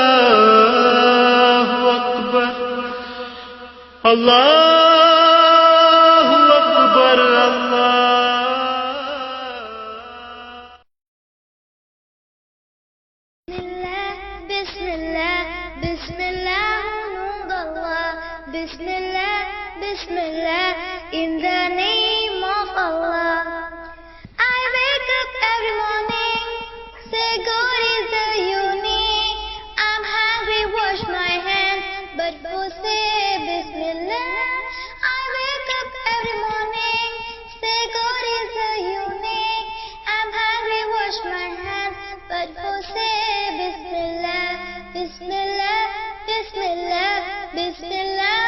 Allahu Akbar, Allah. Bismillah, Bismillah, Bismillah, Bismillah, Bismillah, in the name of Allah. I wake up every morning, say God is the unique. I'm hungry, wash my hands, but first say Bismillah. I wake up every morning, say God is the unique. I'm hungry, wash my hands, but first say Bismillah, Bismillah, Bismillah, Bismillah,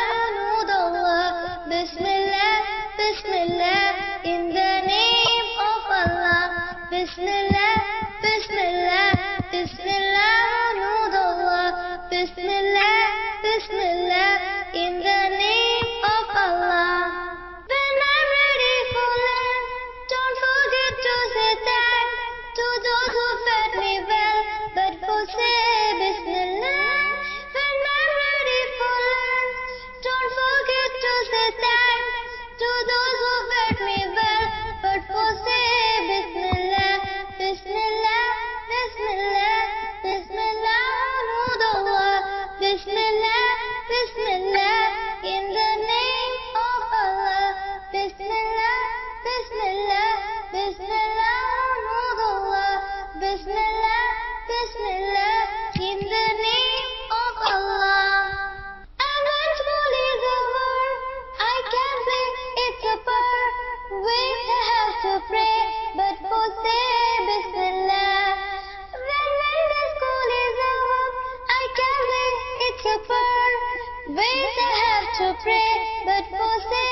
Allah. Bismillah, Bismillah, in the name of Allah. Bismillah, Bismillah, Bismillah, Allah. Bismillah, Bismillah, in the name of Allah. When I'm ready for lunch, don't forget to say thanks to those who fed me well, but first say Bismillah. When I'm ready for lunch, don't forget to say thanks to those who fed me well, but first say Bismillah, Bismillah, Bismillah, Bismillah, Allah. Bismillah, Bismillah, in the name of Allah. Bismillah, Bismillah, Bismillah, Allah. Bismillah, Bismillah, in the name of Allah. And when school is over, I can say it's a prayer. Wait, I have to pray, but first say Bismillah. When the school is over, I can say it's a prayer. Wait, I have to pray, but first say